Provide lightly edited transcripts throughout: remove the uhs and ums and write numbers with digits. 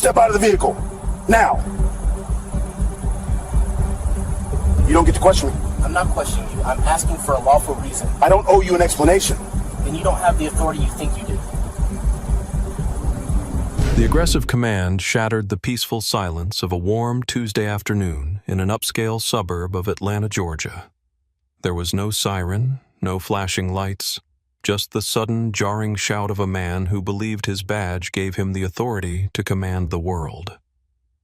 Step out of the vehicle. Now. You don't get to question me. I'm not questioning you. I'm asking for a lawful reason. I don't owe you an explanation. Then you don't have the authority you think you do. The aggressive command shattered the peaceful silence of a warm Tuesday afternoon in an upscale suburb of Atlanta, Georgia. There was no siren, no flashing lights, just the sudden, jarring shout of a man who believed his badge gave him the authority to command the world.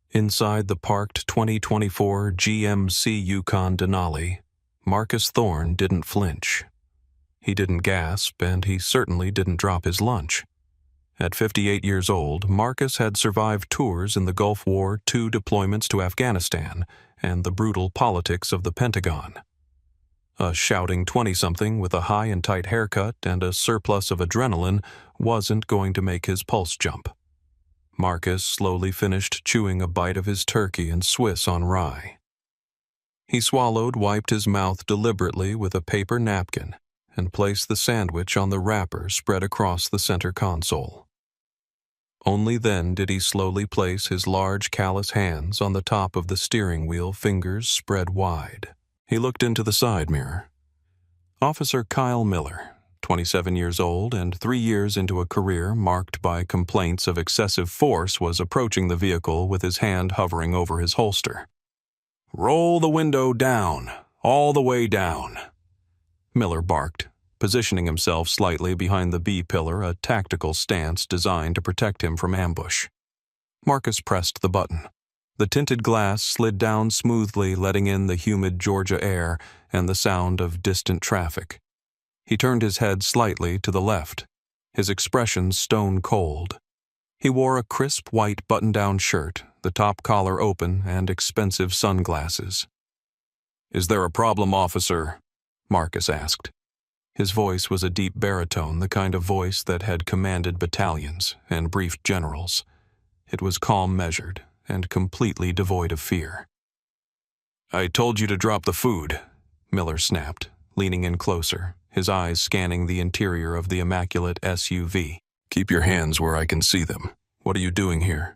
Inside the parked 2024 GMC Yukon Denali, Marcus Thorne didn't flinch. He didn't gasp, and he certainly didn't drop his lunch. At 58 years old, Marcus had survived tours in the Gulf War, 2 deployments to Afghanistan, and the brutal politics of the Pentagon. A shouting 20-something with a high and tight haircut and a surplus of adrenaline wasn't going to make his pulse jump. Marcus slowly finished chewing a bite of his turkey and Swiss on rye. He swallowed, wiped his mouth deliberately with a paper napkin, and placed the sandwich on the wrapper spread across the center console. Only then did he slowly place his large callous hands on the top of the steering wheel, fingers spread wide. He looked into the side mirror. Officer Kyle Miller, 27 years old and 3 years into a career marked by complaints of excessive force, was approaching the vehicle with his hand hovering over his holster. "Roll the window down, all the way down," Miller barked, positioning himself slightly behind the B-pillar, a tactical stance designed to protect him from ambush. Marcus pressed the button. The tinted glass slid down smoothly, letting in the humid Georgia air and the sound of distant traffic. He turned his head slightly to the left, his expression stone cold. He wore a crisp white button-down shirt, the top collar open, and expensive sunglasses. "Is there a problem, officer?" Marcus asked. His voice was a deep baritone, the kind of voice that had commanded battalions and briefed generals. It was calm, measured, and completely devoid of fear. "I told you to drop the food," Miller snapped, leaning in closer, his eyes scanning the interior of the immaculate SUV. "Keep your hands where I can see them. What are you doing here?"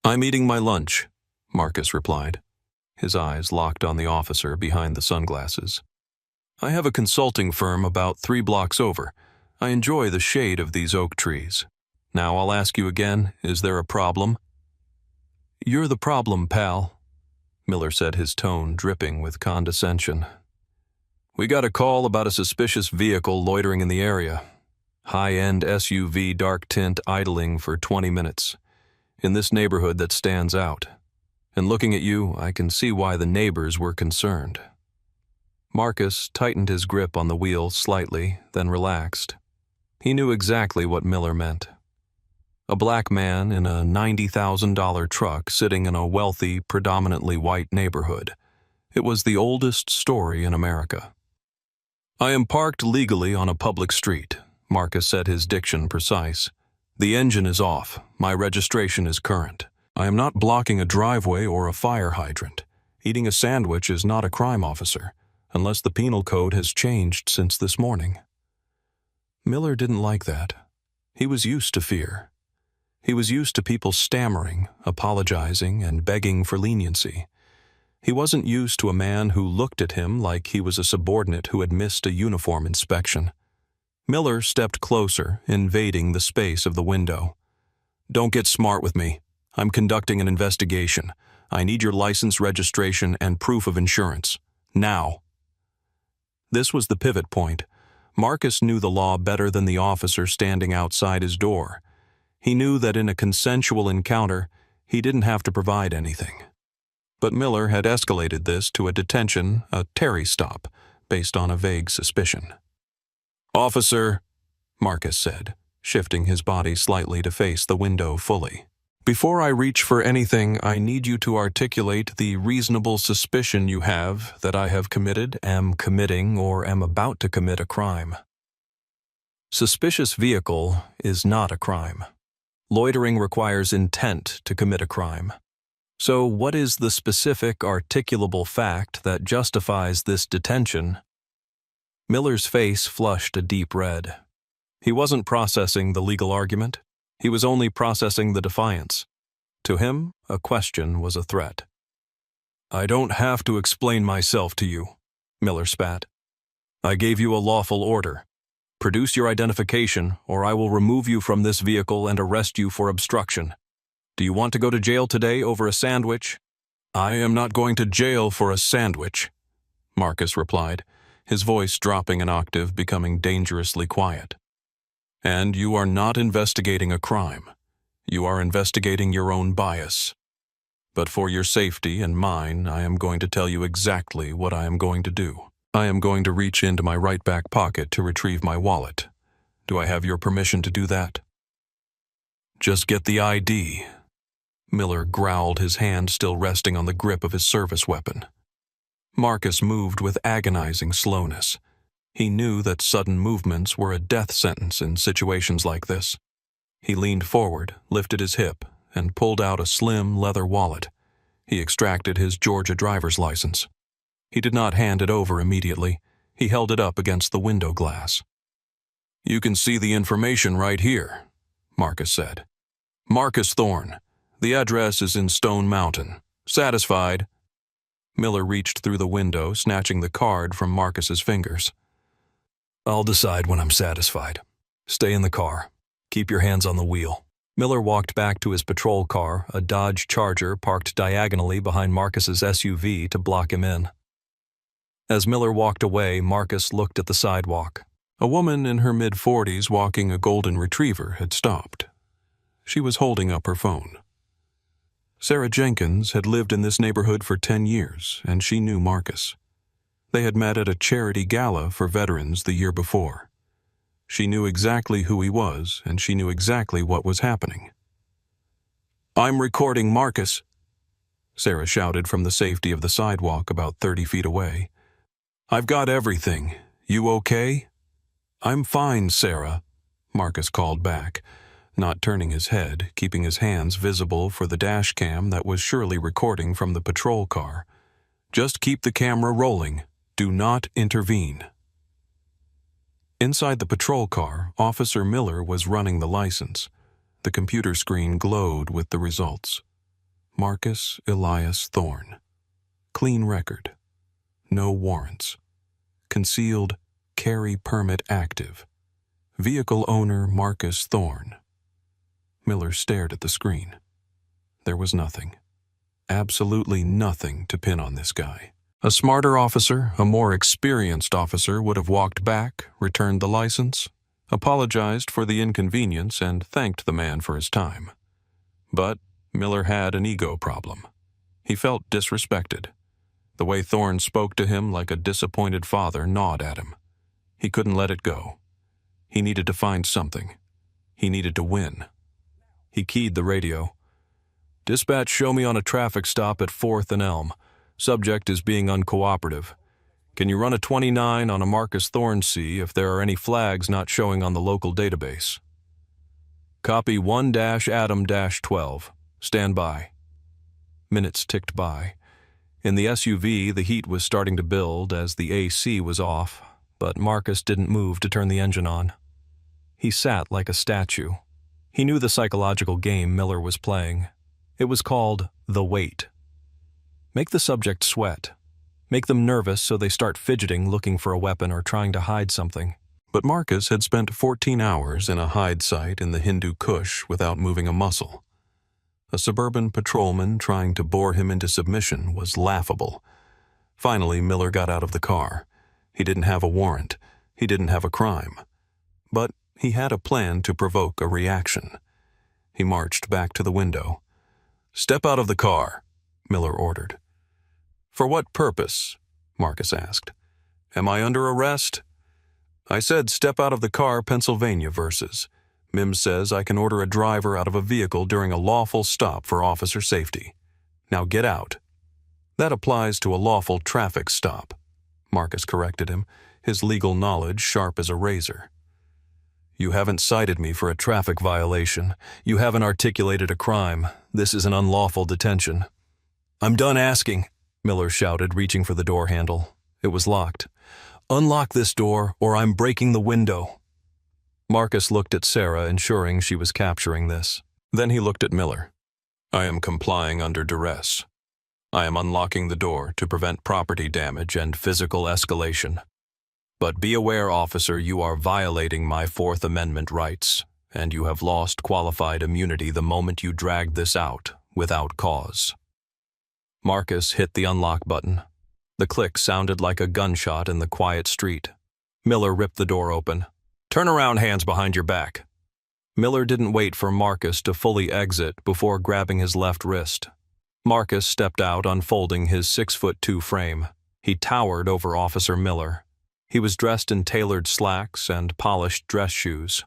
"I'm eating my lunch," Marcus replied, his eyes locked on the officer behind the sunglasses. "I have a consulting firm about 3 blocks over. I enjoy the shade of these oak trees. Now I'll ask you again, is there a problem?" "You're the problem, pal," Miller said, his tone dripping with condescension. "We got a call about a suspicious vehicle loitering in the area. High-end SUV, dark tint, idling for 20 minutes. In this neighborhood that stands out. And looking at you, I can see why the neighbors were concerned." Marcus tightened his grip on the wheel slightly, then relaxed. He knew exactly what Miller meant. A black man in a $90,000 truck sitting in a wealthy, predominantly white neighborhood. It was the oldest story in America. "I am parked legally on a public street," Marcus said, his diction precise. "The engine is off. My registration is current. I am not blocking a driveway or a fire hydrant. Eating a sandwich is not a crime, officer, unless the penal code has changed since this morning." Miller didn't like that. He was used to fear. He was used to people stammering, apologizing, and begging for leniency. He wasn't used to a man who looked at him like he was a subordinate who had missed a uniform inspection. Miller stepped closer, invading the space of the window. "Don't get smart with me. I'm conducting an investigation. I need your license, registration, and proof of insurance. Now." This was the pivot point. Marcus knew the law better than the officer standing outside his door. He knew that in a consensual encounter, he didn't have to provide anything. But Miller had escalated this to a detention, a Terry stop, based on a vague suspicion. "Officer," Marcus said, shifting his body slightly to face the window fully. "Before I reach for anything, I need you to articulate the reasonable suspicion you have that I have committed, am committing, or am about to commit a crime." Suspicious vehicle is not a crime. Loitering requires intent to commit a crime. So what is the specific articulable fact that justifies this detention? Miller's face flushed a deep red. He wasn't processing the legal argument. He was only processing the defiance. To him, a question was a threat. "I don't have to explain myself to you," Miller spat. "I gave you a lawful order. Produce your identification, or I will remove you from this vehicle and arrest you for obstruction. Do you want to go to jail today over a sandwich?" "I am not going to jail for a sandwich," Marcus replied, his voice dropping an octave, becoming dangerously quiet. "And you are not investigating a crime. You are investigating your own bias. But for your safety and mine, I am going to tell you exactly what I am going to do. I am going to reach into my right back pocket to retrieve my wallet. Do I have your permission to do that?" "Just get the ID." Miller growled, his hand still resting on the grip of his service weapon. Marcus moved with agonizing slowness. He knew that sudden movements were a death sentence in situations like this. He leaned forward, lifted his hip, and pulled out a slim leather wallet. He extracted his Georgia driver's license. He did not hand it over immediately. He held it up against the window glass. "You can see the information right here," Marcus said. "Marcus Thorne. The address is in Stone Mountain. Satisfied?" Miller reached through the window, snatching the card from Marcus's fingers. "I'll decide when I'm satisfied. Stay in the car. Keep your hands on the wheel." Miller walked back to his patrol car, a Dodge Charger parked diagonally behind Marcus's SUV to block him in. As Miller walked away, Marcus looked at the sidewalk. A woman in her mid-40s walking a golden retriever had stopped. She was holding up her phone. Sarah Jenkins had lived in this neighborhood for 10 years, and she knew Marcus. They had met at a charity gala for veterans the year before. She knew exactly who he was, and she knew exactly what was happening. "I'm recording Marcus," Sarah shouted from the safety of the sidewalk about 30 feet away. "I've got everything. You okay?" "I'm fine, Sarah," Marcus called back, not turning his head, keeping his hands visible for the dash cam that was surely recording from the patrol car. "Just keep the camera rolling. Do not intervene." Inside the patrol car, Officer Miller was running the license. The computer screen glowed with the results. Marcus Elias Thorne. Clean record. No warrants. Concealed carry permit active. Vehicle owner Marcus Thorne. Miller stared at the screen. There was nothing. Absolutely nothing to pin on this guy. A smarter officer, a more experienced officer would have walked back, returned the license, apologized for the inconvenience, and thanked the man for his time. But Miller had an ego problem. He felt disrespected. The way Thorne spoke to him like a disappointed father gnawed at him. He couldn't let it go. He needed to find something. He needed to win. He keyed the radio. "Dispatch, show me on a traffic stop at 4th and Elm. Subject is being uncooperative. Can you run a 29 on a Marcus Thorne C if there are any flags not showing on the local database?" "Copy 1-Adam-12. Stand by." Minutes ticked by. In the SUV, the heat was starting to build as the AC was off, but Marcus didn't move to turn the engine on. He sat like a statue. He knew the psychological game Miller was playing. It was called the wait. Make the subject sweat. Make them nervous so they start fidgeting, looking for a weapon or trying to hide something. But Marcus had spent 14 hours in a hide site in the Hindu Kush without moving a muscle. A suburban patrolman trying to bore him into submission was laughable. Finally, Miller got out of the car. He didn't have a warrant. He didn't have a crime. But he had a plan to provoke a reaction. He marched back to the window. "Step out of the car," Miller ordered. "For what purpose?" Marcus asked. "Am I under arrest?" "I said step out of the car, Pennsylvania versus. Mims says I can order a driver out of a vehicle during a lawful stop for officer safety. Now get out." "That applies to a lawful traffic stop," Marcus corrected him, his legal knowledge sharp as a razor. "You haven't cited me for a traffic violation. You haven't articulated a crime. This is an unlawful detention." "I'm done asking," Miller shouted, reaching for the door handle. It was locked. "Unlock this door, or I'm breaking the window." Marcus looked at Sarah, ensuring she was capturing this. Then he looked at Miller. I am complying under duress. I am unlocking the door to prevent property damage and physical escalation. But be aware, officer, you are violating my Fourth Amendment rights, and you have lost qualified immunity the moment you dragged this out without cause. Marcus hit the unlock button. The click sounded like a gunshot in the quiet street. Miller ripped the door open. "Turn around, hands behind your back." Miller didn't wait for Marcus to fully exit before grabbing his left wrist. Marcus stepped out, unfolding his 6'2" frame. He towered over Officer Miller. He was dressed in tailored slacks and polished dress shoes.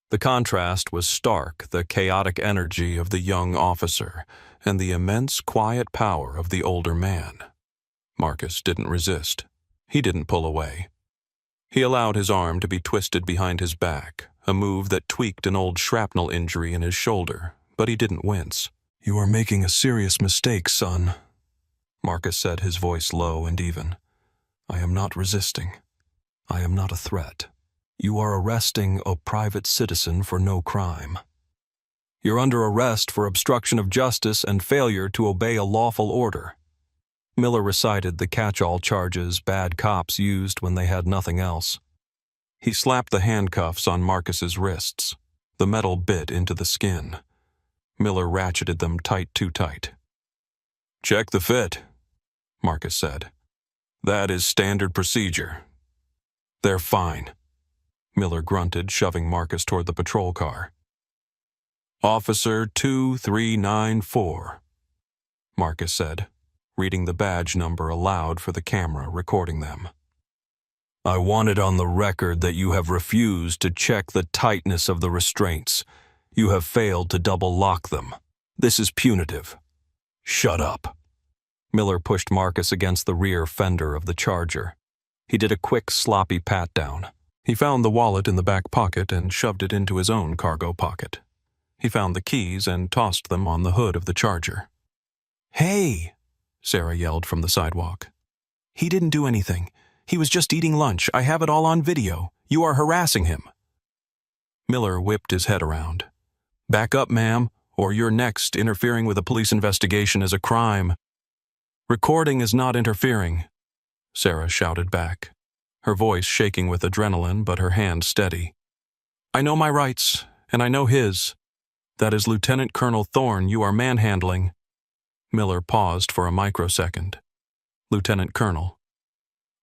The contrast was stark, the chaotic energy of the young officer and the immense quiet power of the older man. Marcus didn't resist. He didn't pull away. He allowed his arm to be twisted behind his back, a move that tweaked an old shrapnel injury in his shoulder, but he didn't wince. "You are making a serious mistake, son," Marcus said, his voice low and even. "I am not resisting. I am not a threat. You are arresting a private citizen for no crime. You're under arrest for obstruction of justice and failure to obey a lawful order." Miller recited the catch-all charges bad cops used when they had nothing else. He slapped the handcuffs on Marcus's wrists. The metal bit into the skin. Miller ratcheted them too tight. "Check the fit," Marcus said. "That is standard procedure." "They're fine," Miller grunted, shoving Marcus toward the patrol car. "Officer 2394, Marcus said, reading the badge number aloud for the camera recording them. "I want it on the record that you have refused to check the tightness of the restraints. You have failed to double lock them. This is punitive. Shut up." Miller pushed Marcus against the rear fender of the Charger. He did a quick, sloppy pat-down. He found the wallet in the back pocket and shoved it into his own cargo pocket. He found the keys and tossed them on the hood of the Charger. "Hey!" Sarah yelled from the sidewalk. "He didn't do anything. He was just eating lunch. I have it all on video. You are harassing him." Miller whipped his head around. "Back up, ma'am, or you're next. Interfering with a police investigation is a crime." "Recording is not interfering," Sarah shouted back, her voice shaking with adrenaline but her hand steady. "I know my rights, and I know his. That is Lieutenant Colonel Thorne you are manhandling." Miller paused for a microsecond. Lieutenant Colonel.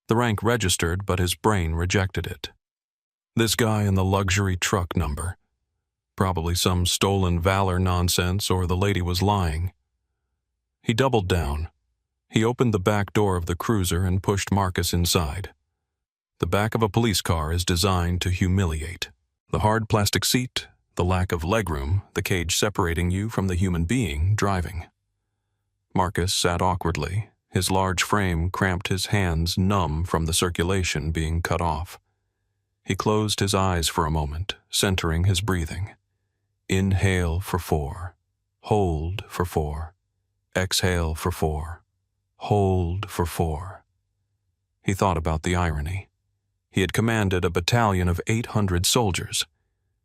The rank registered, but his brain rejected it. This guy in the luxury truck number. Probably some stolen valor nonsense, or the lady was lying. He doubled down. He opened the back door of the cruiser and pushed Marcus inside. The back of a police car is designed to humiliate. The hard plastic seat, the lack of legroom, the cage separating you from the human being driving. Marcus sat awkwardly. His large frame cramped, his hands numb from the circulation being cut off. He closed his eyes for a moment, centering his breathing. Inhale for 4. Hold for 4. Exhale for 4. Hold for 4. He thought about the irony. He had commanded a battalion of 800 soldiers.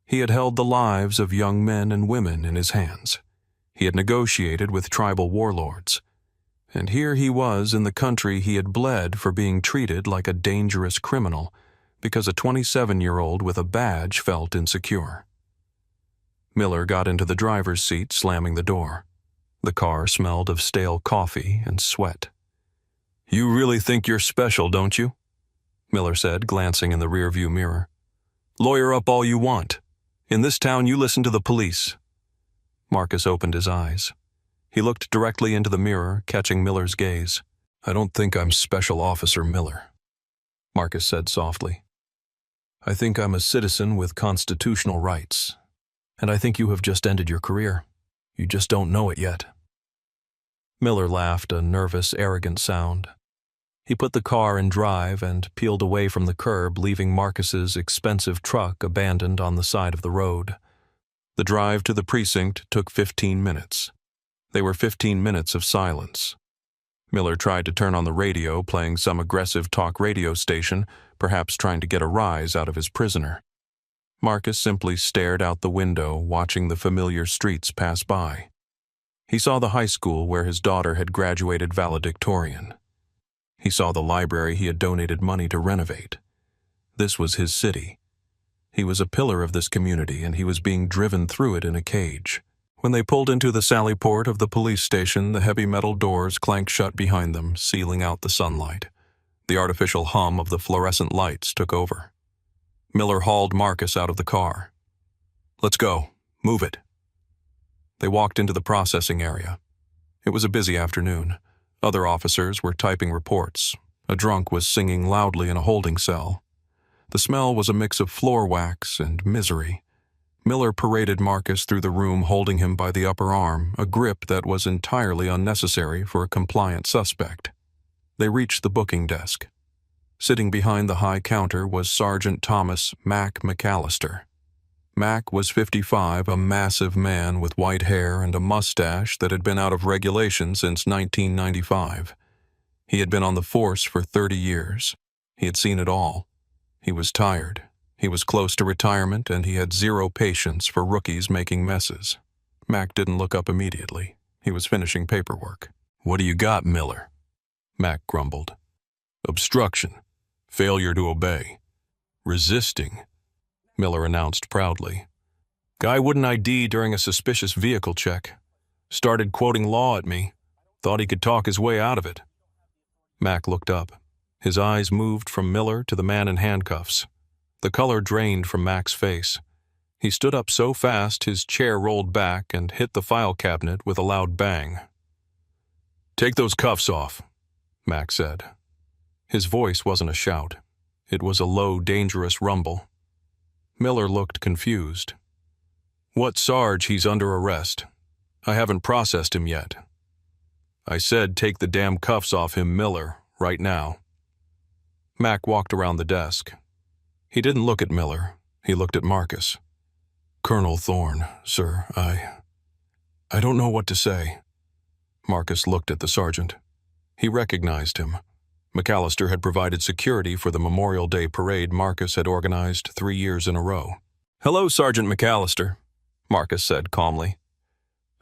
He had held the lives of young men and women in his hands. He had negotiated with tribal warlords. And here he was in the country he had bled for, being treated like a dangerous criminal because a 27-year-old with a badge felt insecure. Miller got into the driver's seat, slamming the door. The car smelled of stale coffee and sweat. "You really think you're special, don't you?" Miller said, glancing in the rearview mirror. "Lawyer up all you want. In this town, you listen to the police." Marcus opened his eyes. He looked directly into the mirror, catching Miller's gaze. "I don't think I'm Special Officer Miller," Marcus said softly. "I think I'm a citizen with constitutional rights. And I think you have just ended your career. You just don't know it yet." Miller laughed, a nervous, arrogant sound. He put the car in drive and peeled away from the curb, leaving Marcus's expensive truck abandoned on the side of the road. The drive to the precinct took 15 minutes. They were 15 minutes of silence. Miller tried to turn on the radio, playing some aggressive talk radio station, perhaps trying to get a rise out of his prisoner. Marcus simply stared out the window, watching the familiar streets pass by. He saw the high school where his daughter had graduated valedictorian. He saw the library he had donated money to renovate. This was his city. He was a pillar of this community, and he was being driven through it in a cage. When they pulled into the sally port of the police station, the heavy metal doors clanked shut behind them, sealing out the sunlight. The artificial hum of the fluorescent lights took over. Miller hauled Marcus out of the car. "Let's go. Move it." They walked into the processing area. It was a busy afternoon. Other officers were typing reports. A drunk was singing loudly in a holding cell. The smell was a mix of floor wax and misery. Miller paraded Marcus through the room, holding him by the upper arm, a grip that was entirely unnecessary for a compliant suspect. They reached the booking desk. Sitting behind the high counter was Sergeant Thomas Mac McAllister. Mac was 55, a massive man with white hair and a mustache that had been out of regulation since 1995. He had been on the force for 30 years. He had seen it all. He was tired. He was close to retirement, and he had zero patience for rookies making messes. Mac didn't look up immediately. He was finishing paperwork. "What do you got, Miller?" Mac grumbled. "Obstruction. Failure to obey. Resisting," Miller announced proudly. "Guy wouldn't ID during a suspicious vehicle check. Started quoting law at me. Thought he could talk his way out of it." Mac looked up. His eyes moved from Miller to the man in handcuffs. The color drained from Mac's face. He stood up so fast his chair rolled back and hit the file cabinet with a loud bang. "Take those cuffs off," Mac said. His voice wasn't a shout. It was a low, dangerous rumble. Miller looked confused. "What, Sarge? He's under arrest. I haven't processed him yet." "I said take the damn cuffs off him, Miller, right now." Mac walked around the desk. He didn't look at Miller. He looked at Marcus. "Colonel Thorne, sir, I don't know what to say." Marcus looked at the sergeant. He recognized him. McAllister had provided security for the Memorial Day parade Marcus had organized 3 years in a row. "Hello, Sergeant McAllister," Marcus said calmly.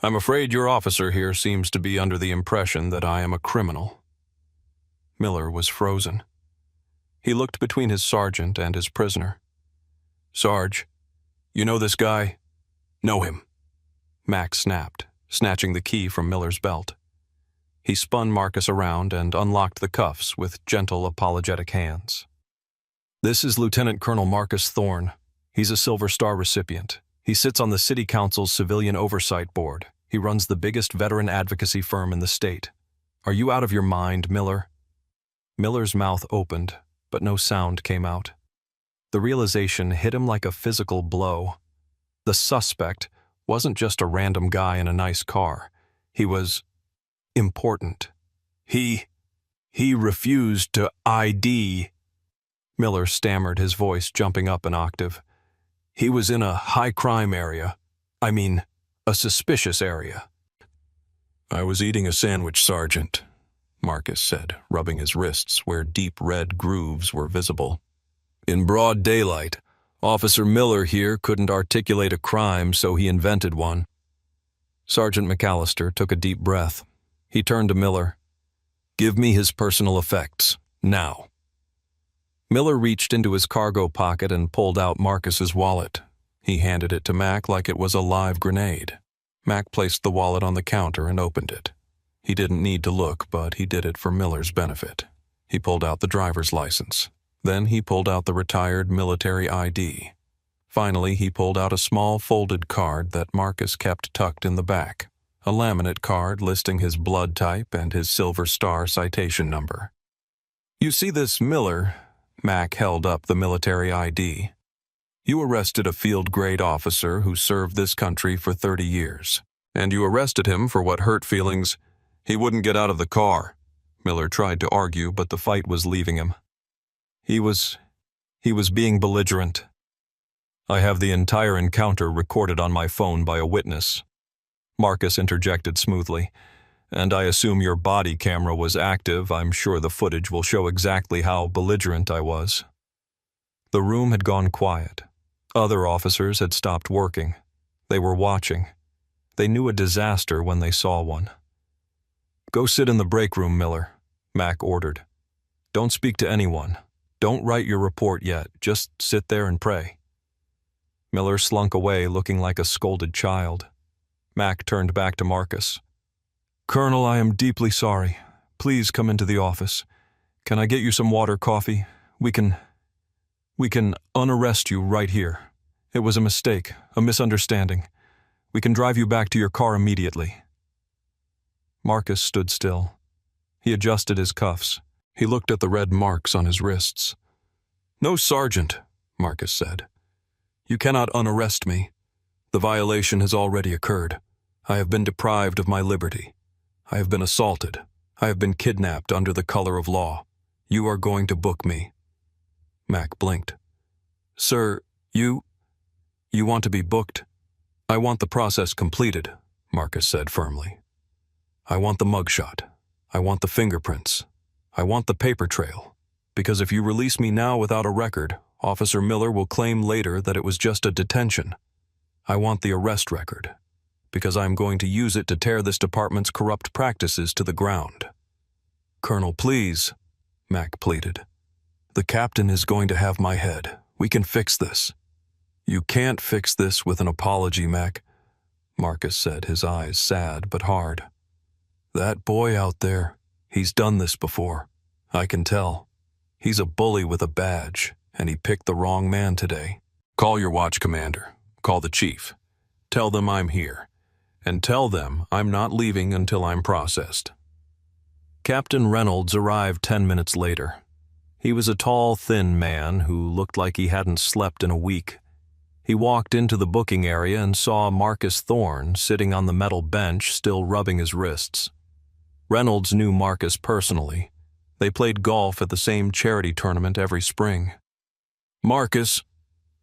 "I'm afraid your officer here seems to be under the impression that I am a criminal." Miller was frozen. He looked between his sergeant and his prisoner. "Sarge, you know this guy?" "Know him," Mac snapped, snatching the key from Miller's belt. He spun Marcus around and unlocked the cuffs with gentle, apologetic hands. "This is Lieutenant Colonel Marcus Thorne. He's a Silver Star recipient. He sits on the City Council's Civilian Oversight Board. He runs the biggest veteran advocacy firm in the state. Are you out of your mind, Miller?" Miller's mouth opened, but no sound came out. The realization hit him like a physical blow. The suspect wasn't just a random guy in a nice car. He was important. He refused to ID. Miller stammered, his voice jumping up an octave. "He was in a high-crime area. I mean, a suspicious area." "I was eating a sandwich, Sergeant," Marcus said, rubbing his wrists where deep red grooves were visible. "In broad daylight. Officer Miller here couldn't articulate a crime, so he invented one." Sergeant McAllister took a deep breath. He turned to Miller. "Give me his personal effects, now." Miller reached into his cargo pocket and pulled out Marcus's wallet. He handed it to Mac like it was a live grenade. Mac placed the wallet on the counter and opened it. He didn't need to look, but he did it for Miller's benefit. He pulled out the driver's license. Then he pulled out the retired military ID. Finally, he pulled out a small folded card that Marcus kept tucked in the back, a laminate card listing his blood type and his Silver Star citation number. "You see this, Miller?" Mac held up the military ID. "You arrested a field-grade officer who served this country for 30 years. And you arrested him for what hurt feelings. He wouldn't get out of the car." Miller tried to argue, but the fight was leaving him. He was being belligerent. "I have the entire encounter recorded on my phone by a witness," Marcus interjected smoothly. "And I assume your body camera was active. I'm sure the footage will show exactly how belligerent I was." The room had gone quiet. Other officers had stopped working. They were watching. They knew a disaster when they saw one. "Go sit in the break room, Miller," Mac ordered. "Don't speak to anyone. Don't write your report yet. Just sit there and pray." Miller slunk away looking like a scolded child. Mac turned back to Marcus. "Colonel, I am deeply sorry. Please come into the office. Can I get you some water, coffee? We can unarrest you right here. It was a mistake, a misunderstanding. We can drive you back to your car immediately." Marcus stood still. He adjusted his cuffs. He looked at the red marks on his wrists. "No, Sergeant," Marcus said. "You cannot unarrest me. The violation has already occurred. I have been deprived of my liberty. I have been assaulted. I have been kidnapped under the color of law. You are going to book me." Mac blinked. "Sir, you want to be booked?" "I want the process completed," Marcus said firmly. "I want the mugshot. I want the fingerprints. I want the paper trail. Because if you release me now without a record, Officer Miller will claim later that it was just a detention. I want the arrest record, because I am going to use it to tear this department's corrupt practices to the ground." "Colonel, please," Mac pleaded. "The captain is going to have my head. We can fix this." "You can't fix this with an apology, Mac," Marcus said, his eyes sad but hard. "That boy out there, he's done this before. I can tell. He's a bully with a badge, and he picked the wrong man today. Call your watch commander. Call the chief. Tell them I'm here. And tell them I'm not leaving until I'm processed." Captain Reynolds arrived 10 minutes later. He was a tall, thin man who looked like he hadn't slept in a week. He walked into the booking area and saw Marcus Thorne sitting on the metal bench, still rubbing his wrists. Reynolds knew Marcus personally. They played golf at the same charity tournament every spring. "Marcus,"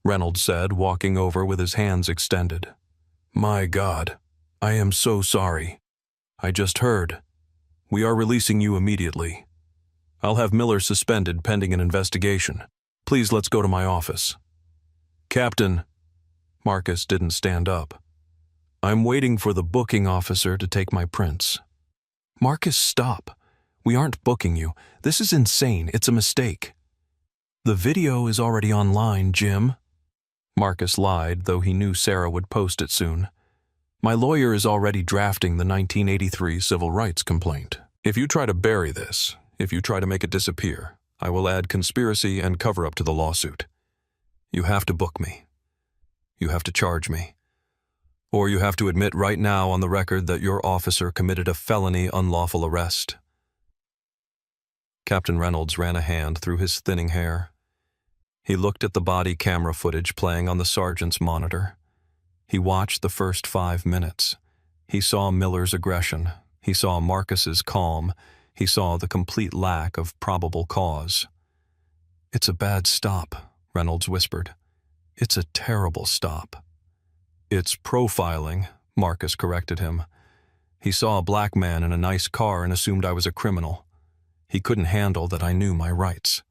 Reynolds said, walking over with his hands extended. "My God, I am so sorry. I just heard. We are releasing you immediately. I'll have Miller suspended pending an investigation. Please let's go to my office." "Captain," Marcus didn't stand up. "I'm waiting for the booking officer to take my prints." "Marcus, stop. We aren't booking you. This is insane. It's a mistake." "The video is already online, Jim." Marcus lied, though he knew Sarah would post it soon. "My lawyer is already drafting the 1983 civil rights complaint. If you try to bury this, if you try to make it disappear, I will add conspiracy and cover-up to the lawsuit. You have to book me. You have to charge me. Or you have to admit right now on the record that your officer committed a felony unlawful arrest." Captain Reynolds ran a hand through his thinning hair. He looked at the body camera footage playing on the sergeant's monitor. He watched the first 5 minutes. He saw Miller's aggression. He saw Marcus's calm. He saw the complete lack of probable cause. "It's a bad stop," Reynolds whispered. "It's a terrible stop." "It's profiling," Marcus corrected him. "He saw a black man in a nice car and assumed I was a criminal. He couldn't handle that I knew my rights.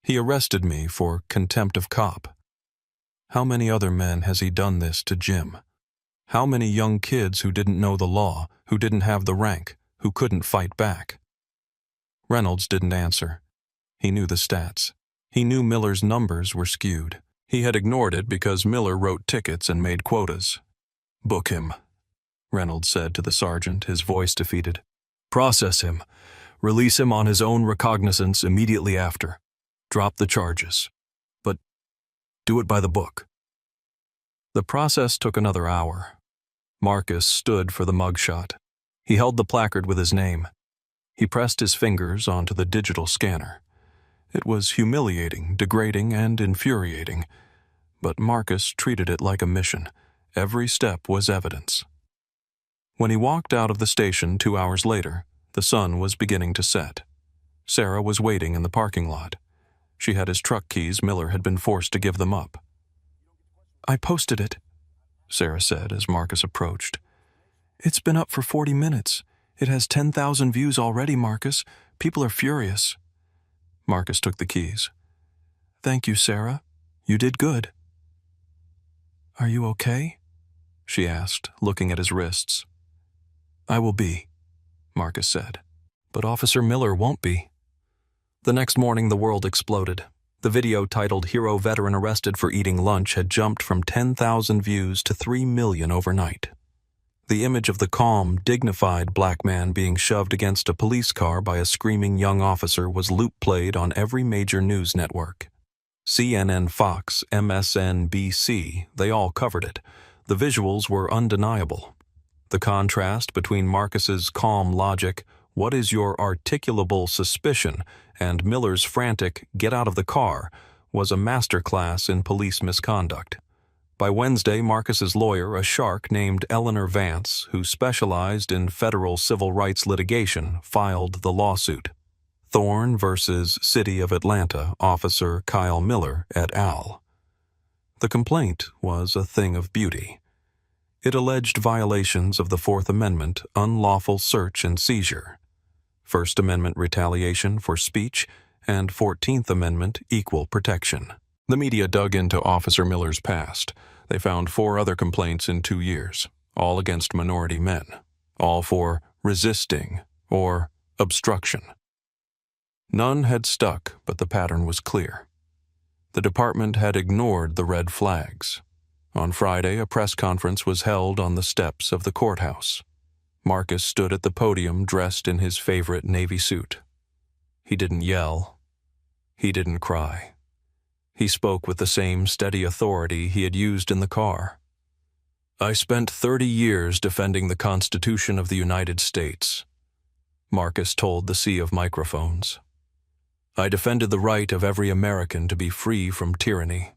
He arrested me for contempt of cop. How many other men has he done this to, Jim? How many young kids who didn't know the law, who didn't have the rank, who couldn't fight back?" Reynolds didn't answer. He knew the stats. He knew Miller's numbers were skewed. He had ignored it because Miller wrote tickets and made quotas. "Book him," Reynolds said to the sergeant, his voice defeated. "Process him. Release him on his own recognizance immediately after. Drop the charges. But do it by the book." The process took another hour. Marcus stood for the mugshot. He held the placard with his name. He pressed his fingers onto the digital scanner. It was humiliating, degrading, and infuriating. But Marcus treated it like a mission. Every step was evidence. When he walked out of the station 2 hours later, the sun was beginning to set. Sarah was waiting in the parking lot. She had his truck keys. Miller had been forced to give them up. "I posted it," Sarah said as Marcus approached. "It's been up for 40 minutes. It has 10,000 views already, Marcus. People are furious." Marcus took the keys. "Thank you, Sarah. You did good." "Are you okay?" she asked, looking at his wrists. "I will be," Marcus said. "But Officer Miller won't be." The next morning, the world exploded. The video titled "Hero Veteran Arrested for Eating Lunch" had jumped from 10,000 views to 3 million overnight. The image of the calm, dignified black man being shoved against a police car by a screaming young officer was loop-played on every major news network. CNN, Fox, MSNBC, they all covered it. The visuals were undeniable. The contrast between Marcus's calm logic, "What is your articulable suspicion?" and Miller's frantic, "Get out of the car," was a masterclass in police misconduct. By Wednesday, Marcus's lawyer, a shark named Eleanor Vance, who specialized in federal civil rights litigation, filed the lawsuit. Thorne versus City of Atlanta Officer Kyle Miller et al. The complaint was a thing of beauty. It alleged violations of the Fourth Amendment, unlawful search and seizure, First Amendment retaliation for speech, and 14th Amendment equal protection. The media dug into Officer Miller's past. They found 4 other complaints in 2 years, all against minority men, all for resisting or obstruction. None had stuck, but the pattern was clear. The department had ignored the red flags. On Friday, a press conference was held on the steps of the courthouse. Marcus stood at the podium dressed in his favorite Navy suit. He didn't yell. He didn't cry. He spoke with the same steady authority he had used in the car. "I spent 30 years defending the Constitution of the United States," Marcus told the sea of microphones. "I defended the right of every American to be free from tyranny.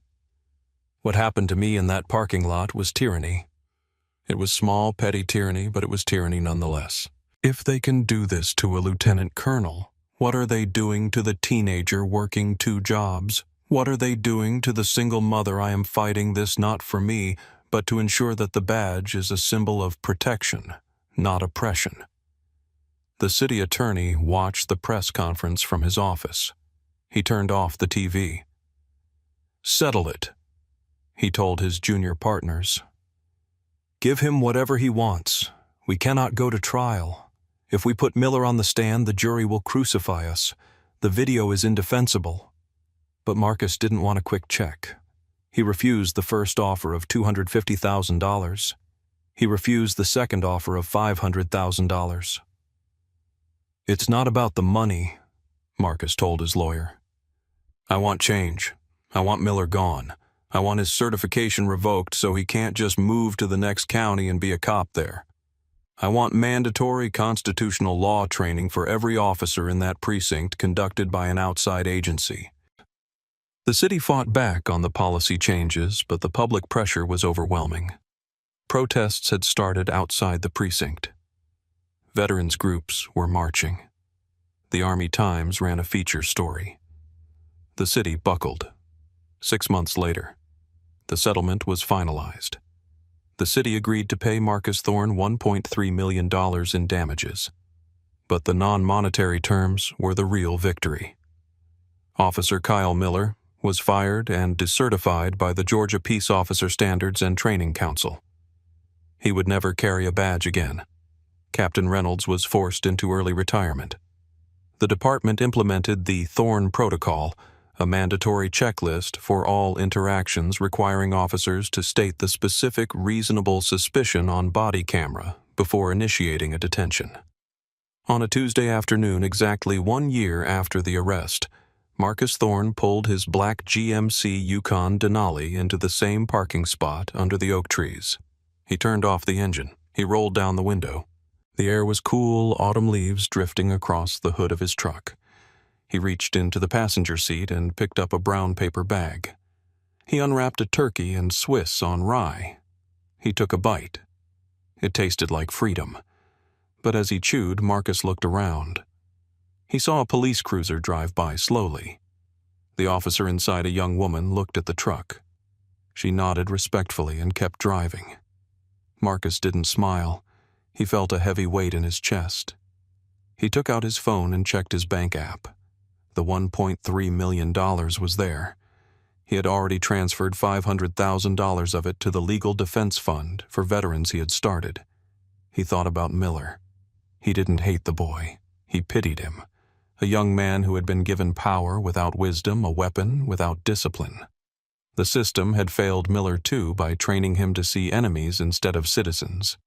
What happened to me in that parking lot was tyranny. It was small, petty tyranny, but it was tyranny nonetheless. If they can do this to a lieutenant colonel, what are they doing to the teenager working 2 jobs? What are they doing to the single mother? I am fighting this not for me, but to ensure that the badge is a symbol of protection, not oppression." The city attorney watched the press conference from his office. He turned off the TV. "Settle it," he told his junior partners. "Give him whatever he wants. We cannot go to trial. If we put Miller on the stand, the jury will crucify us. The video is indefensible." But Marcus didn't want a quick check. He refused the first offer of $250,000. He refused the second offer of $500,000. "It's not about the money," Marcus told his lawyer. "I want change. I want Miller gone. I want his certification revoked so he can't just move to the next county and be a cop there. I want mandatory constitutional law training for every officer in that precinct conducted by an outside agency." The city fought back on the policy changes, but the public pressure was overwhelming. Protests had started outside the precinct. Veterans groups were marching. The Army Times ran a feature story. The city buckled. 6 months later, the settlement was finalized. The city agreed to pay Marcus Thorne $1.3 million in damages. But the non-monetary terms were the real victory. Officer Kyle Miller was fired and decertified by the Georgia Peace Officer Standards and Training Council. He would never carry a badge again. Captain Reynolds was forced into early retirement. The department implemented the Thorne Protocol, a mandatory checklist for all interactions requiring officers to state the specific reasonable suspicion on body camera before initiating a detention. On a Tuesday afternoon, exactly 1 year after the arrest, Marcus Thorne pulled his black GMC Yukon Denali into the same parking spot under the oak trees. He turned off the engine. He rolled down the window. The air was cool, autumn leaves drifting across the hood of his truck. He reached into the passenger seat and picked up a brown paper bag. He unwrapped a turkey and Swiss on rye. He took a bite. It tasted like freedom. But as he chewed, Marcus looked around. He saw a police cruiser drive by slowly. The officer inside, a young woman, looked at the truck. She nodded respectfully and kept driving. Marcus didn't smile. He felt a heavy weight in his chest. He took out his phone and checked his bank app. The $1.3 million was there. He had already transferred $500,000 of it to the Legal Defense Fund for veterans he had started. He thought about Miller. He didn't hate the boy. He pitied him. A young man who had been given power without wisdom, a weapon without discipline. The system had failed Miller too by training him to see enemies instead of citizens.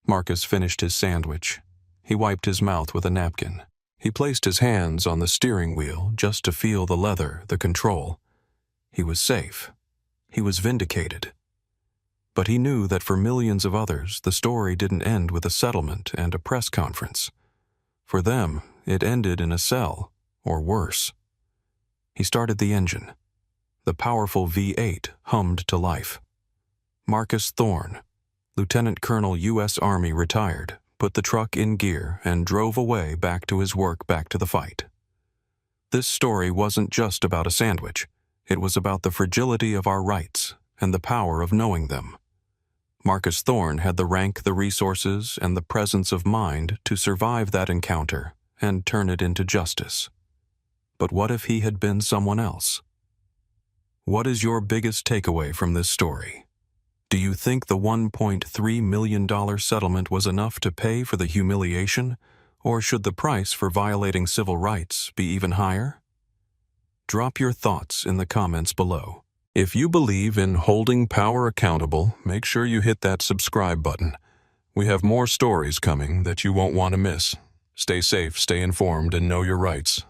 Marcus finished his sandwich. He wiped his mouth with a napkin. He placed his hands on the steering wheel just to feel the leather, the control. He was safe. He was vindicated. But he knew that for millions of others, the story didn't end with a settlement and a press conference. For them, it ended in a cell, or worse. He started the engine. The powerful V8 hummed to life. Marcus Thorne, Lieutenant Colonel U.S. Army retired, put the truck in gear and drove away back to his work, back to the fight. This story wasn't just about a sandwich. It was about the fragility of our rights and the power of knowing them. Marcus Thorne had the rank, the resources, and the presence of mind to survive that encounter and turn it into justice. But what if he had been someone else? What is your biggest takeaway from this story? Do you think the $1.3 million settlement was enough to pay for the humiliation, or should the price for violating civil rights be even higher? Drop your thoughts in the comments below. If you believe in holding power accountable, make sure you hit that subscribe button. We have more stories coming that you won't want to miss. Stay safe, stay informed, and know your rights.